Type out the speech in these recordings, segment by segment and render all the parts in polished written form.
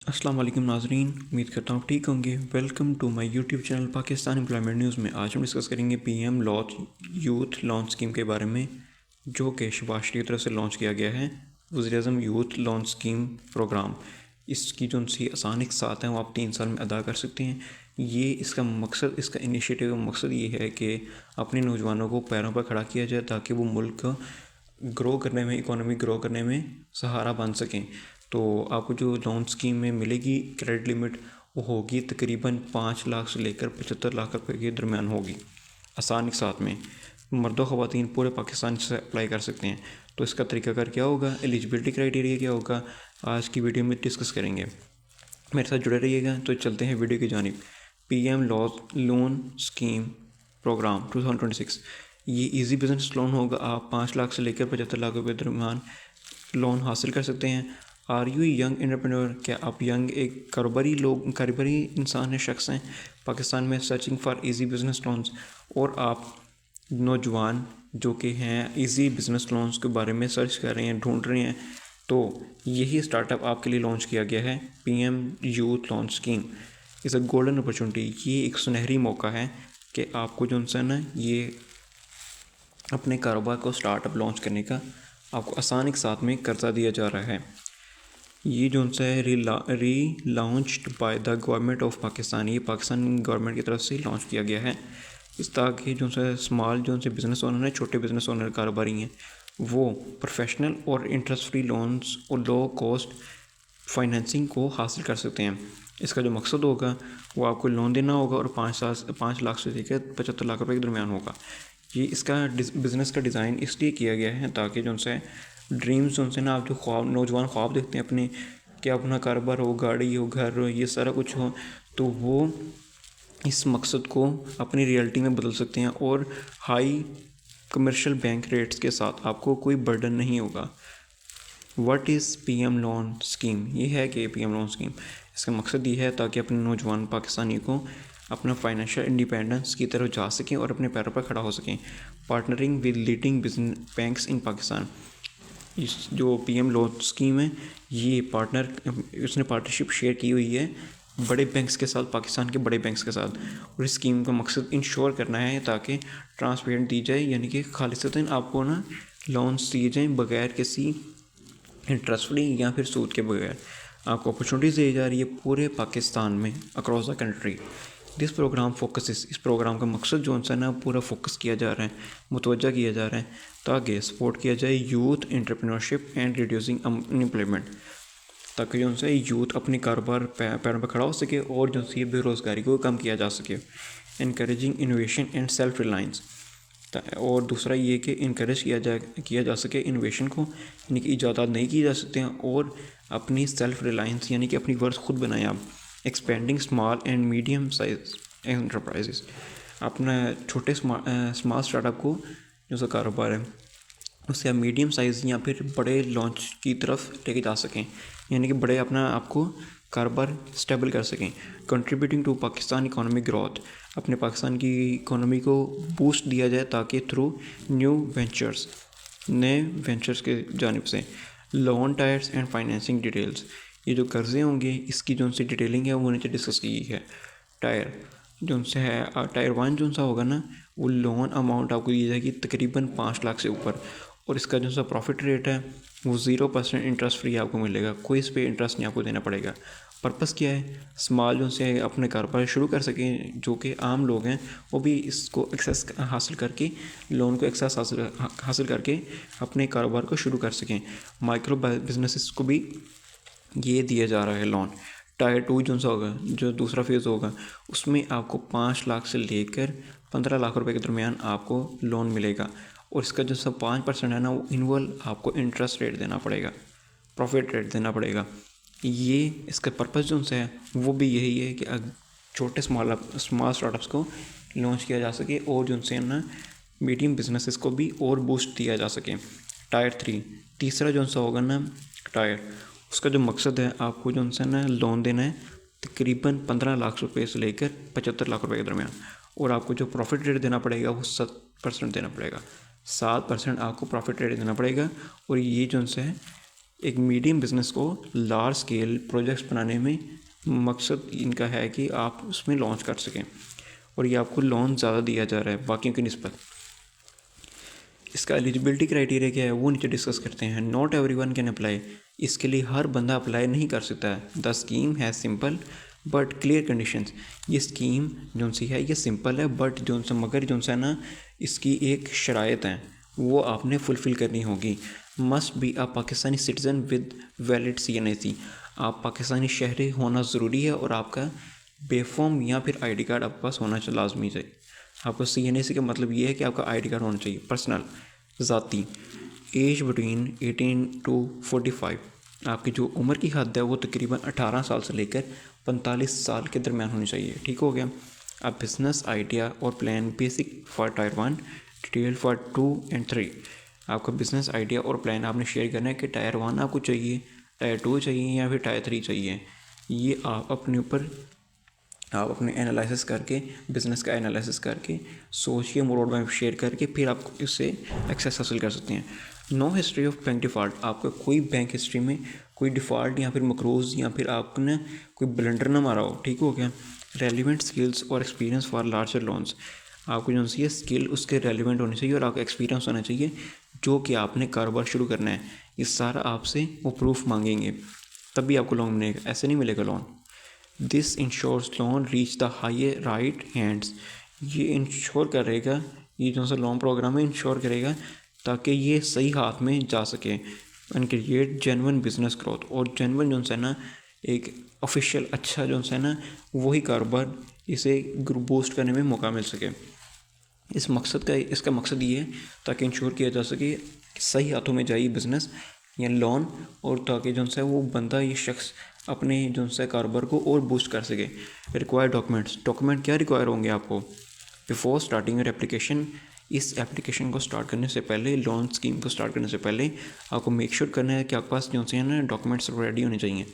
अस्सलाम वालेकुम नाजरीन, उम्मीद करता हूँ ठीक होंगे। Welcome to my YouTube channel Pakistan employment news में। आज हम डिस्कस करेंगे पीएम यूथ लोन स्कीम के बारे में, जो कि शहबाज शरीफ की तरफ से लॉन्च किया गया है। वज़ीर-ए-आज़म यूथ लोन स्कीम प्रोग्राम, इसकी जो सी आसान इक़सात हैं वो आप 3 साल में अदा कर सकते हैं। ये इसका मकसद, इसका इनिशिएटिव का मकसद ये है कि अपने नौजवानों को पैरों पर खड़ा किया जाए ताकि वो मुल्क ग्रो करने में, इकोनॉमी ग्रो करने में सहारा बन सकें। तो आपको जो लोन स्कीम में मिलेगी क्रेडिट लिमिट, वो होगी तकरीबन 5 लाख से लेकर 75 लाख रुपए के दरमियान होगी, आसान के साथ में। मर्द व ख़वातीन पूरे पाकिस्तान से अप्लाई कर सकते हैं। तो इसका तरीकाकार क्या होगा, एलिजिबिलिटी क्राइटेरिया क्या होगा, आज की वीडियो में डिस्कस करेंगे। मेरे साथ जुड़े रहिएगा। तो चलते हैं वीडियो की जानिब। पीएम लोन स्कीम प्रोग्राम 2026, ये इजी बिजनेस लोन होगा। आप 5 लाख से लेकर 75 लाख रुपए दरमियान लोन हासिल कर सकते हैं। आर यू यंग एंटरप्रेन्योर, क्या आप यंग एक कारोबारी इंसान है, शख्स हैं पाकिस्तान में searching for easy business loans, और आप नौजवान जो कि हैं इजी बिजनेस लोन्स के बारे में सर्च कर रहे हैं, ढूंढ रहे हैं, तो यही स्टार्टअप आपके लिए लॉन्च किया गया है। PM youth loan scheme is a golden opportunity. ये एक सुनहरी मौका है कि आपको जो है ना, ये अपने कारोबार को स्टार्टअप लॉन्च करने का आपको आसानी के साथ में कर्जा दिया जा रहा है। ये जो है री launched by the government of Pakistan, ये पाकिस्तान गवर्नमेंट की तरफ से लॉन्च किया गया है। इस ताकि जो है स्मॉल जो से बिज़नेस ओनर है, छोटे बिज़नेस ओनर कारोबारी हैं, वो प्रोफेशनल और इंटरेस्ट फ्री लोन्स और लो कॉस्ट फाइनेंसिंग को हासिल कर सकते हैं। इसका जो मकसद होगा वो आपको लोन देना होगा और 5 लाख से लेकर 75 लाख रुपए के दरमियान होगा। ये इसका बिज़नेस का डिज़ाइन इसलिए किया गया है ताकि जो उनसे ड्रीम्स, जो उनसे ना, आप जो ख्वाब नौजवान ख्वाब देखते हैं अपने, कि अपना कारोबार हो, गाड़ी हो, घर हो, ये सारा कुछ हो, तो वो इस मकसद को अपनी रियलिटी में बदल सकते हैं। और हाई कमर्शियल बैंक रेट्स के साथ आपको कोई बर्डन नहीं होगा। What is PM loan scheme? ये है कि पीएम लोन स्कीम, इसका मकसद ये है ताकि अपने नौजवान पाकिस्तानी को अपना फाइनेंशियल इंडिपेंडेंस की तरफ जा सकें और अपने पैरों पर खड़ा हो सकें। Partnering with leading business banks in Pakistan, इस जो पीएम लोन स्कीम है, ये उसने पार्टनरशिप शेयर की हुई है बड़े बैंक्स के साथ, पाकिस्तान के बड़े बैंक्स के साथ। और इस स्कीम का मकसद इंश्योर करना है ताकि ट्रांसपेरेंट दी जाए, यानी कि खालिसतन आपको ना लोन्स दिए जाएँ बगैर किसी इंटरेस्ट फ्री या फिर सूद के बगैर। आपको अपॉर्चुनिटीज़ दी जा रही है पूरे पाकिस्तान में, across the country. This programme focuses, इस प्रोग्राम का मकसद जो है ना, पूरा फोकस किया जा रहा है, मुतवज्जा किया जा रहा है ताकि सपोर्ट किया जाए youth entrepreneurship and reducing unemployment, ताकि जो है यूथ अपने कारोबार पैरों पर खड़ा हो सके और जो है बेरोज़गारी को कम किया जा सके। Encouraging innovation and self reliance, और दूसरा ये कि इनक्रेज किया जा सके इनोवेशन को, यानी कि इजादात नहीं की जा सकते हैं, और अपनी सेल्फ रिलायंस यानी कि अपनी वर्थ खुद बनाएं आप। Expanding small and medium size enterprises, अपना छोटे स्मॉल स्टार्टअप को जो सा कारोबार है उससे आप मीडियम साइज़ या फिर बड़े लॉन्च की तरफ लेके जा सकें, यानी कि बड़े अपना आपको कारोबार स्टेबल कर सकें। Contributing to Pakistan economic growth, अपने पाकिस्तान की इकोनॉमी को बूस्ट दिया जाए ताकि थ्रू नए वेंचर्स के जानिब से। Loan tyres and financing details, ये जो कर्ज़े होंगे इसकी जो उनसे डिटेलिंग है वो नीचे डिस्कस की है। टायर जो उनसे है, टायर 1 जो सा होगा ना, वो लोन अमाउंट आपको दी जाएगी तकरीबन 5 लाख से ऊपर, और इसका जो सा प्रॉफिट रेट है वो 0% इंटरेस्ट फ्री आपको मिलेगा, कोई इस पर इंटरेस्ट नहीं आपको देना पड़ेगा। पर्पस क्या है, स्मॉल जो से अपने कारोबार शुरू कर सकें, जो कि आम लोग हैं वो भी इसको एक्सेस हासिल करके, लोन को एक्सेस हासिल करके अपने कारोबार को शुरू कर सकें। माइक्रो बिजनेसेस को भी ये दिया जा रहा है लोन। टायर 2 जो सा होगा, जो दूसरा फेज़ होगा, उसमें आपको 5 लाख से लेकर 15 लाख रुपए के दरमियान आपको लोन मिलेगा, और इसका जो सब 5% है ना, वो इनवल आपको इंटरेस्ट रेट देना पड़ेगा, प्रॉफिट रेट देना पड़ेगा। ये इसका पर्पस जो उनसे है वो भी यही है कि छोटे स्मॉल स्टार्टअप्स को लॉन्च किया जा सके और जो उनसे ना मीडियम बिजनेसेस को भी और बूस्ट दिया जा सके। टायर 3 तीसरा जो सा होगा ना टायर, उसका जो मकसद है आपको जो उनसे ना लोन देना है तकरीबन 15 लाख रुपए से लेकर 75 लाख रुपए के दरमियान, और आपको जो प्रॉफिट रेट देना पड़ेगा वो 7% देना पड़ेगा। 7% आपको प्रॉफिट रेट देना पड़ेगा, और ये जो उनसे है एक मीडियम बिजनेस को लार्ज स्केल प्रोजेक्ट्स बनाने में मकसद इनका है कि आप उसमें लॉन्च कर सकें, और ये आपको लोन ज़्यादा दिया जा रहा है बाकियों की निस्बत। इसका एलिजिबिलिटी क्राइटेरिया क्या है वो नीचे डिस्कस करते हैं। नॉट एवरीवन कैन अप्लाई, इसके लिए हर बंदा अप्लाई नहीं कर सकता है। द स्कीम है सिंपल बट क्लियर कंडीशंस, ये स्कीम जो सी है ये सिंपल है बट जो सा मगर जो सा ना इसकी एक शराइत है वो आपने फुलफ़िल करनी होगी। Must be a Pakistani citizen with valid CNAC, आप पाकिस्तानी शहरी होना ज़रूरी है और आपका बेफॉर्म या फिर ID कार्ड आपके पास होना लाजमी चाहिए। आपको CNAC का मतलब ये है कि आपका ID कार्ड होना चाहिए। पर्सनल ज़ाती, एज बिटवीन 18 to 45, आपकी जो उम्र की हद है वो तकरीबन 18 साल से लेकर 45 साल के दरमियान होनी चाहिए। ठीक हो गया। अब बिजनेस आइडिया और plan basic for tyre 1, detail for 2 and 3। आपका बिजनेस आइडिया और प्लान आपने शेयर करना है कि टायर 1 आपको चाहिए, टायर 2 चाहिए या फिर टायर 3 चाहिए। ये आप अपने ऊपर आप अपने एनालिसिस करके, बिज़नेस का एनालिसिस करके सोच के रोड मैप शेयर करके फिर आप इससे एक्सेस हासिल कर सकते हैं। No history of bank default, आपका कोई बैंक हिस्ट्री में कोई डिफ़ॉल्ट या फिर मकरूज़ या फिर आपने कोई ब्लंडर ना मारा हो। ठीक हो गया। रेलिवेंट स्किल्स और एक्सपीरियंस फॉर लार्जर लोन्स, आपको जो सी स्किल उसके रेलिवेंट होनी चाहिए और आपका एक्सपीरियंस होना चाहिए जो कि आपने कारोबार शुरू करना है। ये सारा आपसे वो प्रूफ मांगेंगे तभी आपको लोन मिलेगा, ऐसे नहीं मिलेगा loan. This insures loan reach the higher right hands, ये इंश्योर करेगा, ये जो सा लोन प्रोग्राम है इंश्योर करेगा ताकि ये सही हाथ में जा सके and create genuine business growth, और जेन्युइन जो है ना एक ऑफिशियल अच्छा जो है ना वही कारोबार इसे बूस्ट करने में मौका मिल सके। इसका मकसद ये है ताकि इंश्योर किया जा सके कि सही हाथों में जाए बिज़नेस या लोन, और ताकि जो है वो बंदा ये शख्स अपने जो है कारोबार को और बूस्ट कर सके। रिक्वायर्ड डॉक्यूमेंट क्या रिक्वायर होंगे आपको बिफोर स्टार्टिंग योर एप्लीकेशन, इस एप्लीकेशन को स्टार्ट करने से पहले, लोन स्कीम को स्टार्ट करने से पहले आपको मेक श्योर करना है कि आपके पास जो है ना डॉक्यूमेंट्स रेडी होने चाहिए।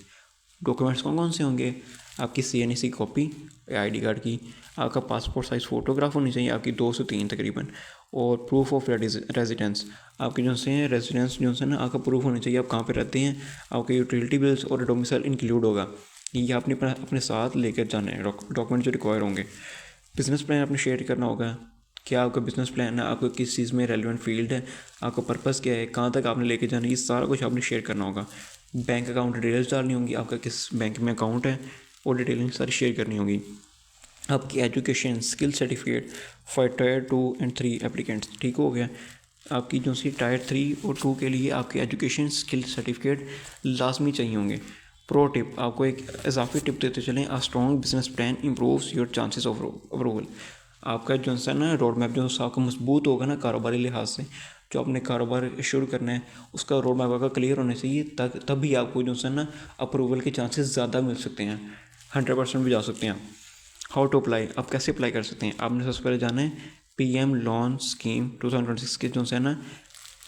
डॉक्यूमेंट्स कौन कौन से होंगे? आपकी CNAC कॉपी ID कार्ड की, आपका पासपोर्ट साइज़ फ़ोटोग्राफ होनी चाहिए आपकी 2 से 3 तकरीबन, और प्रूफ ऑफ रेजिडेंस, आपके जो से रेजिडेंस जो है ना आपका प्रूफ होना चाहिए, आप कहाँ पे रहते हैं, आपके यूटिलिटी बिल्स और डोमिसाइल इंक्लूड होगा। ये आपने अपने साथ लेकर जाना है डॉक्यूमेंट जो रिक्वायर होंगे। बिज़नेस प्लान आपने शेयर करना होगा, क्या आपका बिज़नेस प्लान है, आपको किस चीज़ में रेलिवेंट फील्ड है, आपका पर्पस क्या है, कहाँ तक आपने लेके जाना है, ये सारा कुछ आपने शेयर करना होगा। बैंक अकाउंट डिटेल्स डालनी होंगी, आपका किस बैंक में अकाउंट है और डिटेलिंग सारी शेयर करनी होगी। आपकी education skill certificate for tyre 2 and 3 applicants. ठीक हो गया। आपकी जो सी टायर 3 और 2 के लिए आपकी एजुकेशन स्किल सर्टिफिकेट लाजमी चाहिए होंगे। प्रो टिप, आपको एक इजाफी टिप देते चलें, a strong business plan improves your chances of approval. आपका जो है ना रोड मैप जो आपका मजबूत होगा ना कारोबारी लिहाज से, जो आपने कारोबार शुरू करना है उसका रोड मैप आपका क्लियर होना चाहिए, तभी आपको जो है ना अप्रूवल के चांसेस ज़्यादा मिल सकते हैं, 100% भी जा सकते हैं। हाउ टू अप्लाई, आप कैसे अप्लाई कर सकते हैं? आपने सबसे पहले जाना है PM लोन स्कीम 2026 के जो है ना,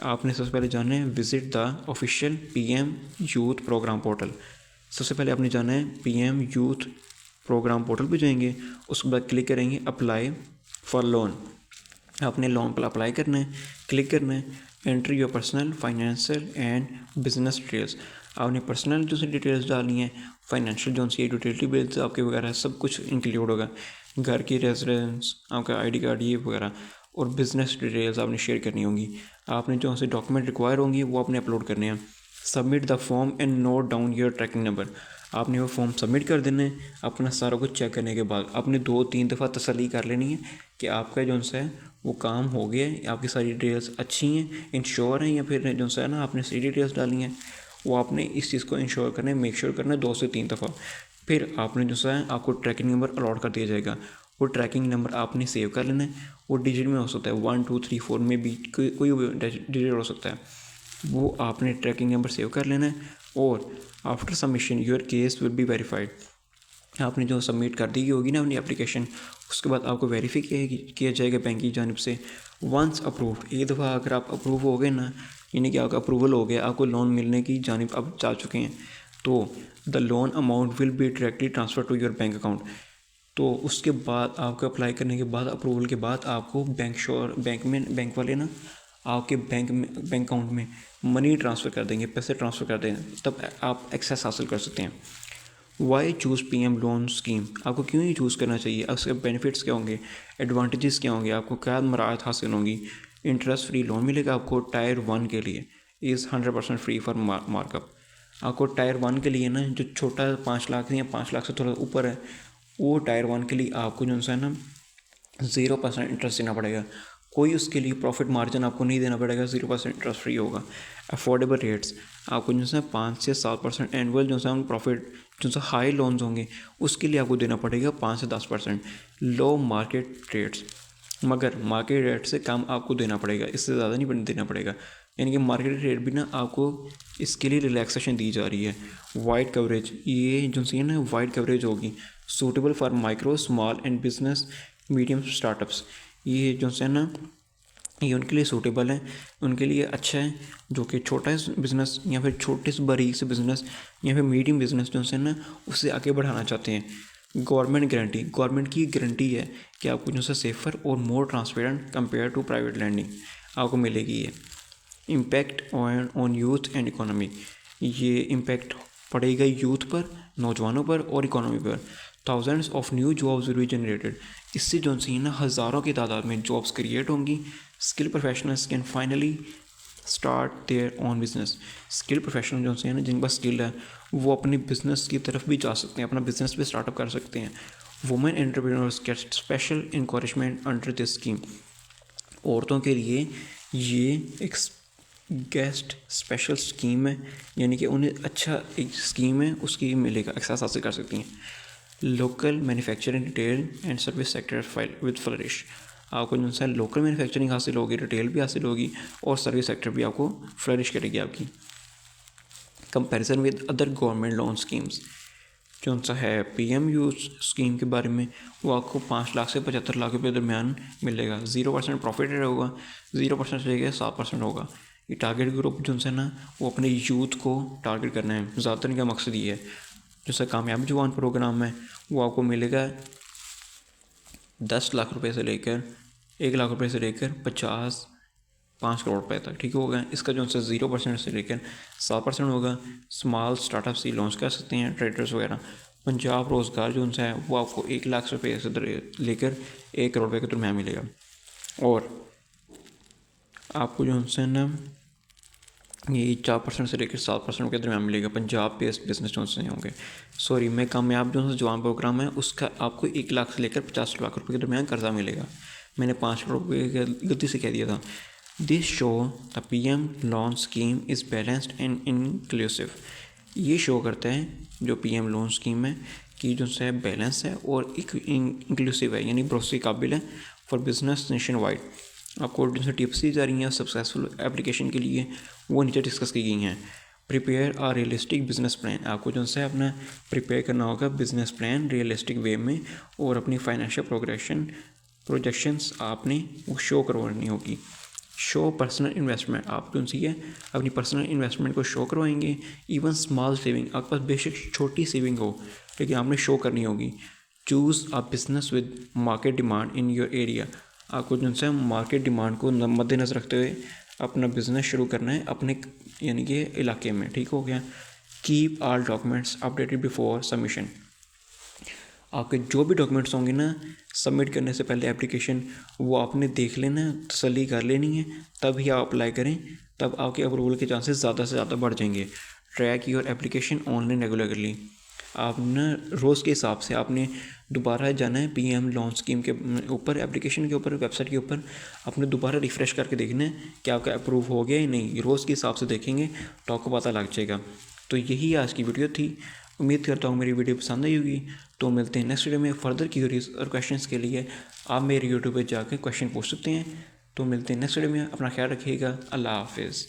आपने सबसे पहले जाना है visit the official PM youth programme portal. सबसे पहले आपने जाना है PM यूथ प्रोग्राम पोर्टल पे जाएंगे, उसके बाद क्लिक करेंगे अप्लाई फॉर लोन। आपने लोन पर अप्लाई करना है, क्लिक करना है, entry your personal financial and business details. आपने पर्सनल जो सी डिटेल्स डालनी है, फाइनेंशियल जो सी यूटिलिटी बिल्स आपके वगैरह सब कुछ इंक्लूड होगा, घर की रेजिडेंस, आपका ID कार्ड ये वगैरह, और बिज़नेस डिटेल्स आपने शेयर करनी होंगी। आपने जो से डॉक्यूमेंट रिक्वायर होंगी वो आपने अपलोड करने हैं। Submit the form and note down your tracking number, आपने वो फॉर्म सबमिट कर देना है। अपना सारा कुछ चेक करने के बाद आपने 2-3 दफ़ा तसल्ली कर लेनी है कि आपका जो है वो काम हो गया है, आपकी सारी डिटेल्स अच्छी हैं, इंश्योर हैं, या फिर जो है ना आपने सही डिटेल्स डाली हैं, वो आपने इस चीज़ को इंश्योर करना है, मेक श्योर करना है 2 से 3 दफ़ा। फिर आपने जो है आपको ट्रैकिंग नंबर अलॉट कर दिया जाएगा, वो ट्रैकिंग नंबर आपने सेव कर लेना है। वो डिजिट में हो सकता है 1 2 3 4 में भी कोई भी डिजिट हो सकता है, वो आपने ट्रैकिंग नंबर सेव कर लेना है। और after submission your case will be verified, आपने जो सबमिट कर दी होगी ना अपनी एप्लीकेशन, उसके बाद आपको वेरीफाई किया जाएगा बैंक की जानिब से। वंस अप्रूव्ड, एक दफ़ा अगर आप अप्रूव हो गए ना, यानी कि आपका अप्रूवल हो गया, आपको लोन मिलने की जानिब आप जा चुके हैं, तो the loan amount will be directly transfer to your bank account. तो उसके बाद आपका अप्लाई करने के बाद, अप्रूवल के बाद, आपको बैंक वाले ना आपके बैंक अकाउंट में मनी ट्रांसफ़र कर देंगे, पैसे ट्रांसफ़र कर देंगे, तब आप एक्सेस हासिल कर सकते हैं। Why choose PM loan scheme, आपको क्यों ही चूज़ करना चाहिए, उसके बेनिफिट्स क्या होंगे, एडवांटेजेस क्या होंगे, आपको क्या मराहत हासिल होंगी। इंटरेस्ट फ्री लोन मिलेगा आपको टायर 1 के लिए, इज़ 100% फ्री फॉर मार्कअप। आपको टायर 1 के लिए ना, जो छोटा 5 लाख या 5 लाख से थोड़ा ऊपर है, वो टायर 1 के लिए आपको जो है ना 0% इंटरेस्ट देना पड़ेगा। कोई उसके लिए प्रॉफिट मार्जिन आपको नहीं देना पड़ेगा, 0% इंटरेस्ट फ्री होगा। अफोर्डेबल रेट्स, आपको जो है 5 से 7% एनुअल जो है प्रॉफिट, जो है हाई लोन्स होंगे उसके लिए आपको देना पड़ेगा 5 से 10%। लो मार्केट रेट्स, मगर मार्केट रेट से कम आपको देना पड़ेगा, इससे ज़्यादा नहीं देना पड़ेगा। यानी कि मार्केट रेट भी ना आपको इसके लिए रिलैक्सेशन दी जा रही है। वाइड कवरेज, ये जो है ना वाइड कवरेज होगी, suitable for micro small and business medium startups, ये जो है ना ये उनके लिए सूटेबल है, उनके लिए अच्छा है जो कि छोटा बिज़नेस या फिर छोटे से बारीक से बिज़नेस या फिर मीडियम बिज़नेस जो है ना उसे आगे बढ़ाना चाहते हैं। गवर्नमेंट गारंटी, गवर्नमेंट की गारंटी है कि आपको जो है सेफर और more transparent compare to private lending आपको मिलेगी। ये impact on youth and economy, ये इम्पैक्ट पड़ेगा यूथ पर, नौजवानों पर और इकोनॉमी पर। Thousands of new jobs will be generated, इससे जो है ना हज़ारों की तादाद में जॉब्स क्रिएट होंगी। Skill professionals can finally start their own business, skill professional जो है ना जिनके पास स्किल है वो अपनी बिजनेस की तरफ भी जा सकते हैं, अपना बिजनेस भी स्टार्टअप कर सकते हैं। Women entrepreneurs gate special encouragement under this scheme, औरतों के लिए ये एक गेस्ट स्पेशल स्कीम है, यानी कि उन्हें अच्छा एक स्कीम है उसकी मिलेगा, एक्सेस हासिल कर सकती हैं। Local manufacturing, retail and service sector file with flourish, आपको जो है लोकल मैन्युफैक्चरिंग हासिल होगी, रिटेल भी हासिल होगी और सर्विस सेक्टर भी आपको फ्लरिश करेगी आपकी। Comparison with other government loan schemes, जो सा है PM यूथ स्कीम के बारे में, वो आपको 5 लाख से 75 लाख रुपये दरमियान मिलेगा। 0% प्रॉफिट रेट होगा, 0% से लेकर 7% होगा। ये टारगेट ग्रुप जो है ना वो अपने यूथ को टारगेट करना है, ज़्यादातर इनका मकसद ये है। जैसा कामयाब जवान प्रोग्राम है वो आपको मिलेगा 10 लाख रुपए से लेकर 1 लाख रुपए से लेकर 5 करोड़ रुपए तक, ठीक होगा। इसका जो है 0% से लेकर 7% होगा। स्मॉल स्टार्टअप से लॉन्च कर सकते हैं ट्रेडर्स वगैरह। पंजाब रोज़गार जो है वो आपको 1 लाख रुपये से लेकर 1 करोड़ रुपये के दरम्यान मिलेगा। और आपको जो है ना ये 4% से लेकर 7% के दरम्यान मिलेगा। पंजाब बेस्ड बिजनेस जो से होंगे, सॉरी मैं कामयाब जो है जवान प्रोग्राम है उसका आपको 1 लाख से लेकर 50 लाख रुपये के दरम्यान कर्जा मिलेगा। मैंने 5 करोड़ रुपये गलती से कह दिया था। This show the PM loan scheme is balanced and inclusive, ये शो करता है जो PM लोन स्कीम है कि जो है बैलेंस है और इंक्लूसिव है, यानी भरोसे काबिल है फॉर बिजनेस नेशन वाइड। आपको जो टिप्स दी जा रही हैं सक्सेसफुल एप्लीकेशन के लिए वो नीचे डिस्कस की गई हैं। प्रिपेयर आ रियलिस्टिक बिजनेस प्लान, आपको जो है अपना प्रिपेयर करना होगा बिजनेस प्लान रियलिस्टिक वे में, और अपनी फाइनेंशियल प्रोजेक्शंस आपने वो शो करवानी होगी। शो पर्सनल इन्वेस्टमेंट, आप जो है अपनी पर्सनल इन्वेस्टमेंट को शो करवाएंगे। इवन स्मॉल सेविंग, आपके पास बेशक छोटी सेविंग हो लेकिन आपने शो करनी होगी। Choose a business with market demand in your area, आपको जो है मार्केट डिमांड को मद्देनज़र रखते हुए अपना बिजनेस शुरू करना है अपने यानी कि इलाके में, ठीक हो गया। Keep all documents updated before submission, आपके जो भी डॉक्यूमेंट्स होंगे ना सबमिट करने से पहले एप्लीकेशन, वो आपने देख लेना, तसल्ली कर लेनी है, तभी आप अप्लाई करें, तब आपके अप्रूवल के चांसेस ज़्यादा से ज़्यादा बढ़ जाएंगे। Track your application online regularly, आप ना रोज़ के हिसाब से आपने दोबारा जाना है PM लोन स्कीम के ऊपर, एप्लीकेशन के ऊपर, वेबसाइट के ऊपर आपने दोबारा रिफ़्रेश करके देखना है कि आपका अप्रूव हो गया या नहीं। रोज़ के हिसाब से देखेंगे तो आपको पता लग जाएगा। तो यही आज की वीडियो थी, उम्मीद करता हूँ मेरी वीडियो पसंद आई होगी। तो मिलते हैं नेक्स्ट वीडियो में। फर्दर क्यूरीज और क्वेश्चंस के लिए आप मेरे यूट्यूब पर जाकर क्वेश्चन पूछ सकते हैं। तो मिलते हैं नेक्स्ट वीडियो में, अपना ख्याल रखिएगा, अल्लाह हाफिज़।